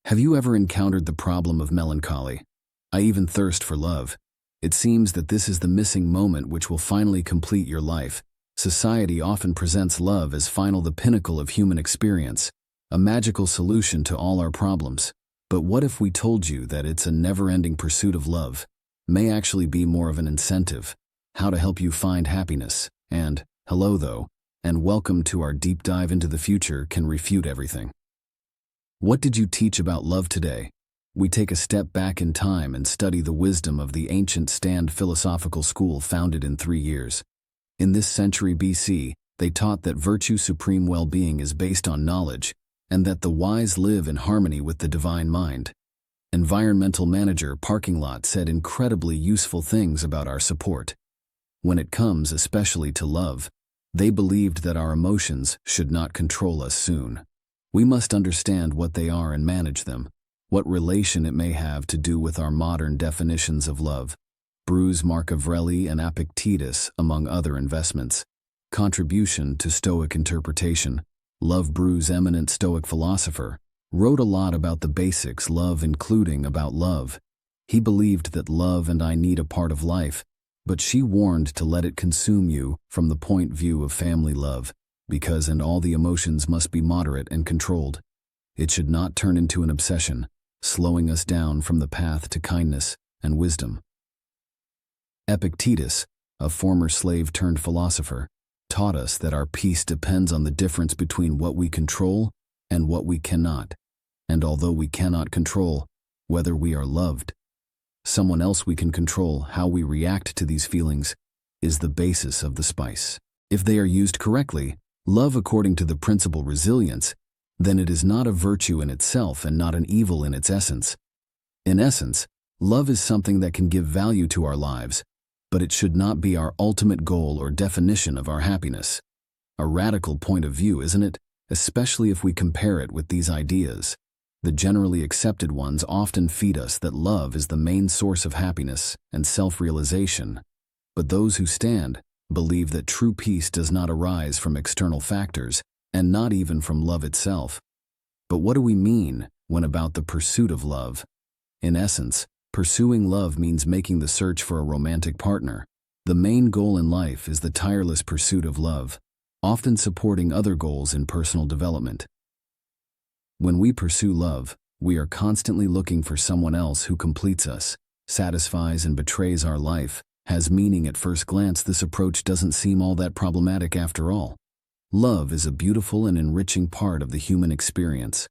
Have you ever encountered the problem of melancholy? I even thirst for love. It seems that this is the missing moment which will finally complete your life. Society often presents love as the pinnacle of human experience, a magical solution to all our problems. But what if we told you that it's a never-ending pursuit of love, may actually be more of an incentive, how to help you find happiness, and, hello though, and welcome to our deep dive into the future can refute everything. What did you teach about love today? We take a step back in time and study the wisdom of the ancient Stand philosophical school founded in 3 years. In this century BC, they taught that virtue supreme well-being is based on knowledge, and that the wise live in harmony with the divine mind. Environmental manager Parking Lot said incredibly useful things about our support. When it comes especially to love, they believed that our emotions should not control us soon. We must understand what they are and manage them, what relation it may have to do with our modern definitions of love. Bruce Machiavelli and Epictetus, among other investments. Contribution to Stoic interpretation. Love. Bruce, eminent Stoic philosopher, wrote a lot about the basics love, including about love. He believed that love and I need a part of life, but she warned to let it consume you from the point view of family love, because and all the emotions must be moderate and controlled. It should not turn into an obsession, slowing us down from the path to kindness and wisdom. Epictetus, a former slave-turned-philosopher, taught us that our peace depends on the difference between what we control and what we cannot, and although we cannot control whether we are loved, someone else we can control how we react to these feelings is the basis of the spice. If they are used correctly, love according to the principle resilience, then it is not a virtue in itself and not an evil in its essence. In essence, love is something that can give value to our lives, but it should not be our ultimate goal or definition of our happiness. A radical point of view, isn't it? Especially if we compare it with these ideas. The generally accepted ones often feed us that love is the main source of happiness and self-realization. But those who stand believe that true peace does not arise from external factors, and not even from love itself. But what do we mean when about the pursuit of love? In essence, pursuing love means making the search for a romantic partner. The main goal in life is the tireless pursuit of love, often supporting other goals in personal development. When we pursue love, we are constantly looking for someone else who completes us, satisfies and betrays our life, has meaning. At first glance, this approach doesn't seem all that problematic after all. Love is a beautiful and enriching part of the human experience.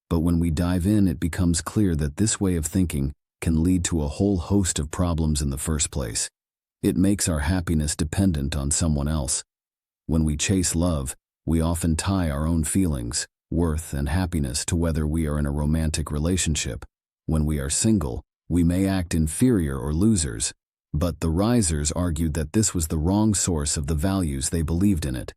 But when we dive in, it becomes clear that this way of thinking can lead to a whole host of problems in the first place. It makes our happiness dependent on someone else. When we chase love, we often tie our own feelings, worth, and happiness to whether we are in a romantic relationship. When we are single, we may act inferior or losers, but the risers argued that this was the wrong source of the values they believed in it.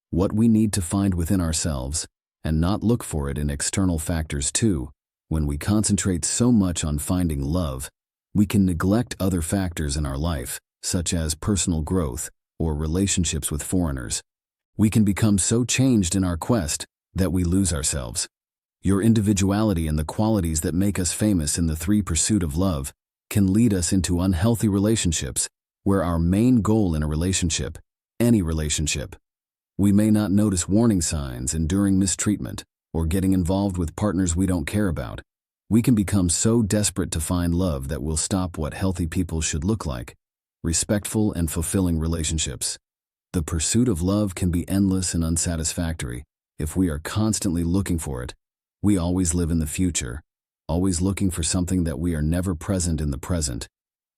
What we need to find within ourselves, and not look for it in external factors too. When we concentrate so much on finding love, we can neglect other factors in our life, such as personal growth or relationships with foreigners. We can become so changed in our quest that we lose ourselves. Your individuality and the qualities that make us famous in the 3 pursuit of love can lead us into unhealthy relationships, where our main goal in a relationship, any relationship, we may not notice warning signs, enduring mistreatment, or getting involved with partners we don't care about. We can become so desperate to find love that we'll stop what healthy people should look like, respectful and fulfilling relationships. The pursuit of love can be endless and unsatisfactory if we are constantly looking for it. We always live in the future, always looking for something that we are never present in the present.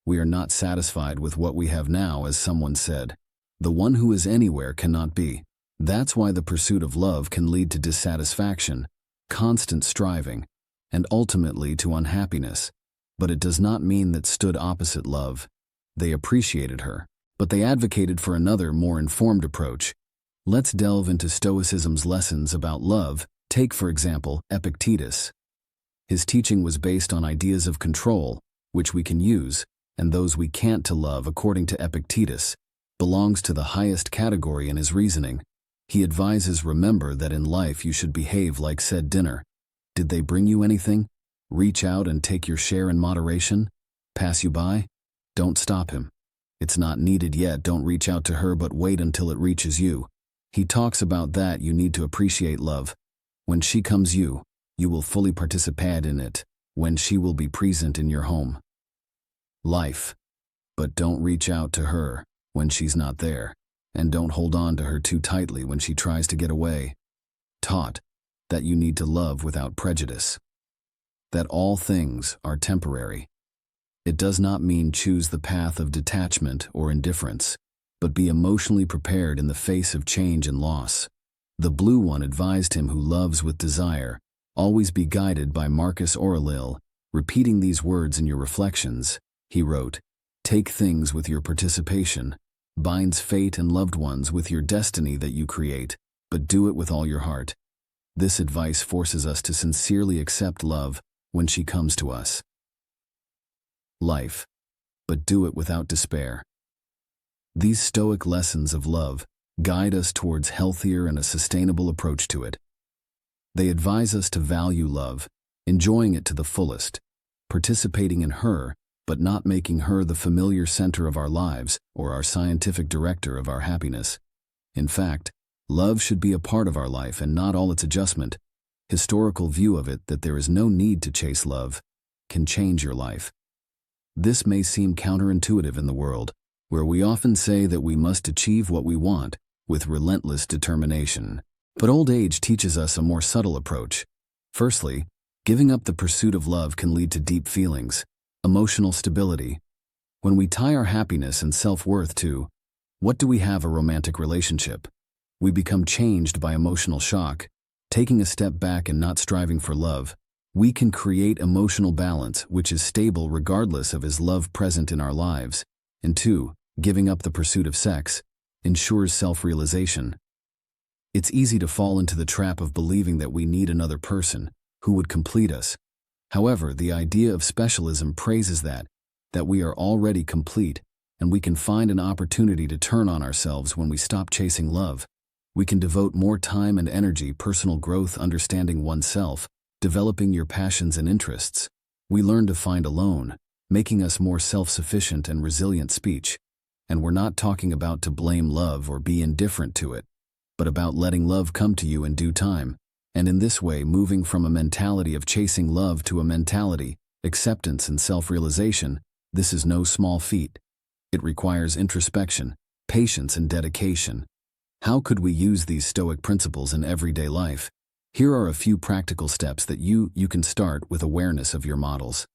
We are not satisfied with what we have now, as someone said. The one who is anywhere cannot be. That's why the pursuit of love can lead to dissatisfaction, constant striving, and ultimately to unhappiness. But it does not mean that stood opposite love. They appreciated her, but they advocated for another, more informed approach. Let's delve into Stoicism's lessons about love. Take, for example, Epictetus. His teaching was based on ideas of control, which we can use, and those we can't. To love, according to Epictetus, belongs to the highest category in his reasoning. He advises, remember that in life you should behave like said dinner. Did they bring you anything? Reach out and take your share in moderation? Pass you by? Don't stop him. It's not needed yet, don't reach out to her, but wait until it reaches you. He talks about that you need to appreciate love. When she comes you will fully participate in it, when she will be present in your home. Life. But don't reach out to her when she's not there, and don't hold on to her too tightly when she tries to get away. Taught that you need to love without prejudice. That all things are temporary. It does not mean choose the path of detachment or indifference, but be emotionally prepared in the face of change and loss. The Blue One advised him who loves with desire, always be guided by Marcus Aurelius. Repeating these words in your reflections, he wrote, take things with your participation, binds fate and loved ones with your destiny that you create, but do it with all your heart. This advice forces us to sincerely accept love when she comes to us. Life, but do it without despair. These Stoic lessons of love guide us towards healthier and a sustainable approach to it. They advise us to value love, enjoying it to the fullest, participating in her, but not making her the familiar center of our lives or our scientific director of our happiness. In fact, love should be a part of our life and not all its adjustment. Historical view of it that there is no need to chase love can change your life. This may seem counterintuitive in the world, where we often say that we must achieve what we want with relentless determination. But old age teaches us a more subtle approach. Firstly, giving up the pursuit of love can lead to deep feelings, emotional stability. When we tie our happiness and self-worth to, what do we have a romantic relationship? We become changed by emotional shock. Taking a step back and not striving for love, we can create emotional balance which is stable regardless of is love present in our lives. And two, giving up the pursuit of sex ensures self-realization. It's easy to fall into the trap of believing that we need another person who would complete us. However, the idea of specialism praises that we are already complete, and we can find an opportunity to turn on ourselves when we stop chasing love. We can devote more time and energy, personal growth, understanding oneself, developing your passions and interests. We learn to find alone, making us more self-sufficient and resilient speech. And we're not talking about to blame love or be indifferent to it, but about letting love come to you in due time, and in this way moving from a mentality of chasing love to a mentality, acceptance and self-realization. This is no small feat. It requires introspection, patience and dedication. How could we use these Stoic principles in everyday life? Here are a few practical steps that you can start with awareness of your models.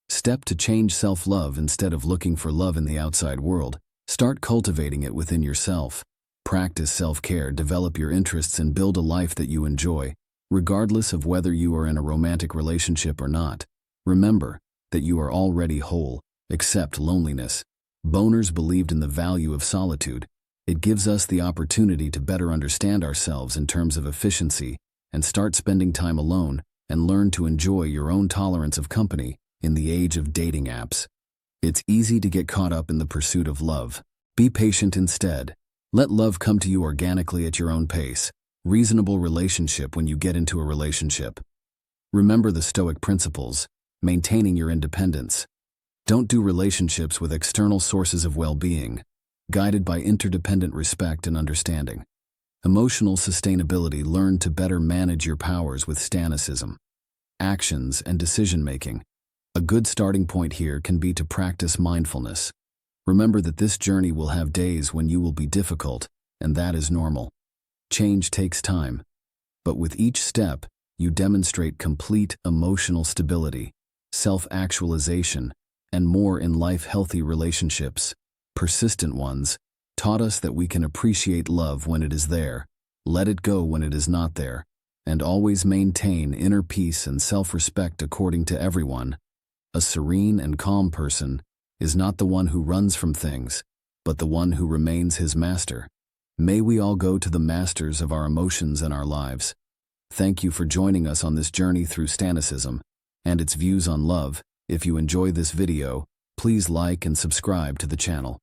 Step to change self-love instead of looking for love in the outside world. Start cultivating it within yourself. Practice self-care, develop your interests and build a life that you enjoy, regardless of whether you are in a romantic relationship or not. Remember that you are already whole. Accept loneliness. Boners believed in the value of solitude. It gives us the opportunity to better understand ourselves in terms of efficiency and start spending time alone and learn to enjoy your own tolerance of company in the age of dating apps. It's easy to get caught up in the pursuit of love. Be patient instead. Let love come to you organically at your own pace. Reasonable relationship when you get into a relationship. Remember the Stoic principles, maintaining your independence. Don't do relationships with external sources of well-being, guided by interdependent respect and understanding. Emotional sustainability. Learn to better manage your powers with Stoicism. Actions and decision-making. A good starting point here can be to practice mindfulness. Remember that this journey will have days when you will be difficult, and that is normal. Change takes time, but with each step, you demonstrate complete emotional stability, self-actualization, and more in life. Healthy relationships, persistent ones, taught us that we can appreciate love when it is there, let it go when it is not there, and always maintain inner peace and self-respect. According to everyone, a serene and calm person is not the one who runs from things, but the one who remains his master. May we all go to the masters of our emotions and our lives. Thank you for joining us on this journey through Stoicism and its views on love. If you enjoy this video, please like and subscribe to the channel.